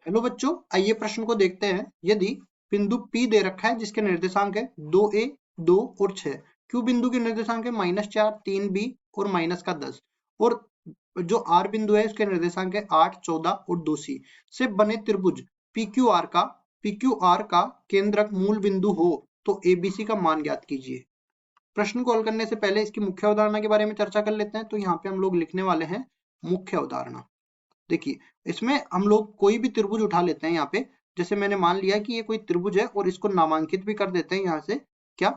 Hello बच्चों, आइए प्रश्न को देखते हैं। यदि बिंदु P दे रखा है जिसके निर्देशांक है 2a, 2 और 6, Q बिंदु के निर्देशांक है -4, 3b और -10, और जो R बिंदु है उसके निर्देशांक है 8, 14 और 2c से बने त्रिभुज PQR का केंद्रक मूल बिंदु हो तो ABC का मान ज्ञात कीजिए। प्रश्न को हल करने से पहले इसकी मुख्य अवधारणा के बारे में चर्चा कर लेते हैं। तो यहाँ पे हम लोग लिखने वाले हैं मुख्य अवधारणा। देखिए, इसमें हम लोग कोई भी त्रिभुज उठा लेते हैं। यहाँ पे जैसे मैंने मान लिया कि ये कोई त्रिभुज है और इसको नामांकित भी कर देते हैं। यहाँ से क्या,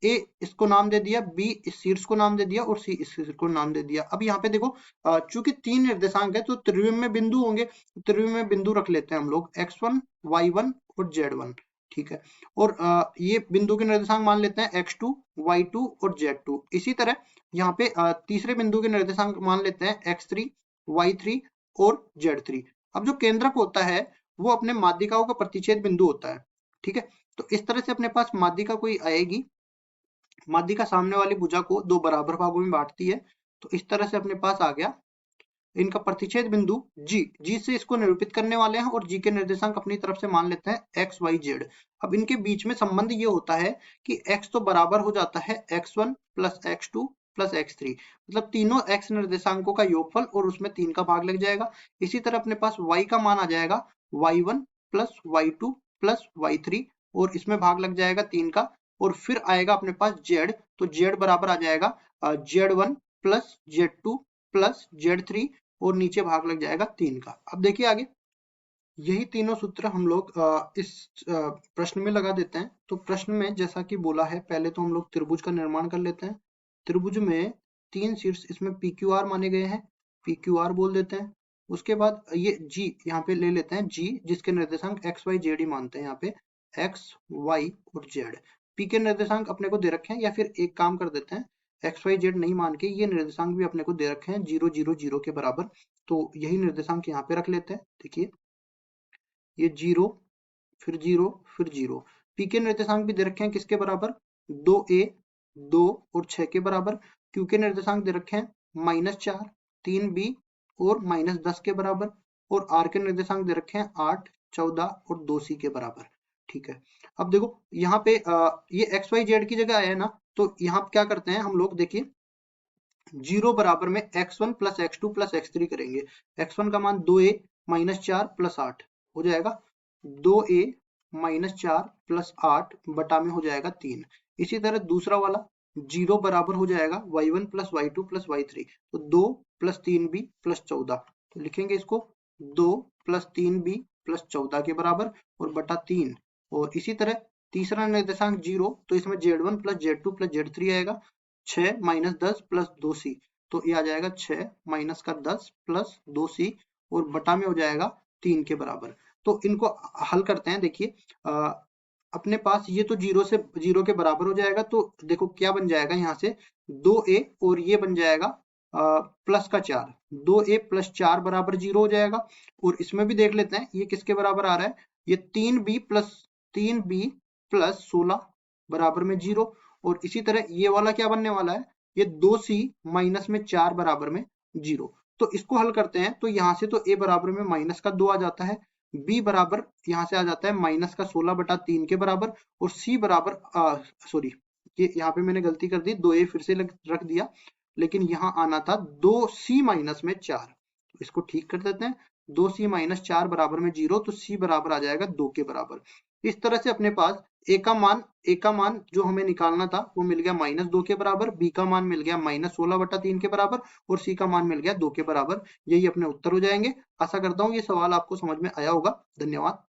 ए इसको नाम दे दिया, बी इस शीर्ष को नाम दे दिया और सी इस शीर्ष को नाम दे दिया। अब यहाँ पे देखो, चूंकि 3 निर्देशांक है तो त्रिविम बिंदु होंगे, तो त्रिविम बिंदु रख लेते हैं हम लोग x1, y1 और z1। ठीक है, और ये बिंदु के निर्देशांक मान लेते हैं x2, y2 और z2। इसी तरह यहाँ पे तीसरे बिंदु के निर्देशांक मान लेते हैं x3, y3 और Z3। अब जो केंद्रक होता है वो अपने माध्यिकाओं का प्रतिच्छेद बिंदु होता है। ठीक है, तो इस तरह से अपने पास माध्यिका कोई आएगी, माध्यिका सामने वाली भुजा को दो बराबर भागों में बांटती है। तो इस तरह से अपने पास आ गया इनका प्रतिच्छेद बिंदु जी से इसको निरूपित करने वाले हैं, और जी के निर्देशांक अपनी तरफ से मान लेते हैं x, y, z। अब इनके बीच में संबंध ये होता है कि x तो बराबर हो जाता है x1 plus x2 plus x3, मतलब तीनों x निर्देशांकों का योगफल और उसमें 3 का भाग लग जाएगा। इसी तरह अपने पास y का मान आ जाएगा y1 plus y2 plus y3, और इसमें भाग लग जाएगा 3 का, और फिर आएगा अपने पास z। तो z बराबर आ जाएगा z1 plus z2 plus z3, और नीचे भाग लग जाएगा 3 का। अब देखिए आगे, यही तीनों सूत्र हम लोग इस प्रश्न में लगा देते हैं। तो प्रश्न में जैसा कि बोला है, पहले तो हम लोग त्रिभुज का निर्माण कर लेते हैं। त्रिभुज में 3 शीर्ष इसमें PQR माने गए हैं, PQR बोल देते हैं। उसके बाद ये G यहाँ पे ले लेते हैं, G जिसके निर्देशांक x, y, z ही मानते हैं। यहाँ पे x, y और z। P के निर्देशांक अपने को दे रखे हैं, या फिर एक काम कर देते हैं, एक्स वाई जेड नहीं मान के ये निर्देशांक भी अपने को दे रखे हैं 0, 0, 0 के बराबर। तो यही निर्देशांक यहाँ पे रख लेते हैं। देखिए, ये 0 फिर 0 फिर 0। पी के निर्देशांक भी दे रखे हैं किसके बराबर, 2a, 2 और 6 के बराबर। क्यू के निर्देशांक दे रखे हैं -4, 3b और -10 के बराबर। और आर के निर्देशांक दे रखे हैं 8, 14 और 2c के बराबर। ठीक है, अब देखो यहाँ पे ये एक्स वाई जेड की जगह आया है ना, तो यहाँ क्या करते हैं हम लोग, देखिए 0 बराबर में x1 plus x2 plus x3 करेंगे। x1 का मान 2a माइनस 4 प्लस 8 हो जाएगा, 2a माइनस 4 प्लस 8 बटा में हो जाएगा 3। इसी तरह दूसरा वाला 0 बराबर हो जाएगा y1 plus y2 plus y3, तो 2 प्लस 3b प्लस 14। तो लिखेंगे इसको 2 प्लस 3b प्लस 14 के बराबर और बटा 3। और इसी तरह तीसरा निर्देशांक 0, तो इसमें z1 plus z2 plus z3 आएगा, 6 माइनस 10 प्लस 2c, तो ये आ जाएगा 6 माइनस का 10 प्लस 2c, और बटा में हो जाएगा 3 के बराबर। तो इनको हल करते हैं। देखिए, अपने पास ये तो 0 से 0 के बराबर हो जाएगा, तो देखो क्या बन जाएगा यहाँ से 2a, और ये बन जाएगा प्लस का 4, 2a प्लस 4 बराबर 0 हो जाएगा। और इसमें भी देख लेते हैं ये किसके बराबर आ रहा है, ये 3b प्लस 16 बराबर में 0। और इसी तरह ये वाला क्या बनने वाला है, ये 2c माइनस में 4 बराबर में 0। तो इसको हल करते हैं, तो यहाँ से तो a बराबर में माइनस का 2 आ जाता है, b बराबर यहाँ से आ जाता है माइनस का 16 बटा 3 के बराबर, और c बराबर सॉरी, ये यहाँ पे मैंने गलती कर दी, 2a फिर से रख दिया, लेकिन यहाँ आना था 2c माइनस में 4। तो इसको ठीक कर देते हैं, 2c माइनस 4 बराबर में 0, तो c बराबर आ जाएगा 2 के बराबर। इस तरह से अपने पास ए का मान जो हमें निकालना था वो मिल गया -2 के बराबर, बी का मान मिल गया -16 बटा 3 के बराबर, और सी का मान मिल गया 2 के बराबर। यही अपने उत्तर हो जाएंगे। आशा करता हूँ ये सवाल आपको समझ में आया होगा। धन्यवाद।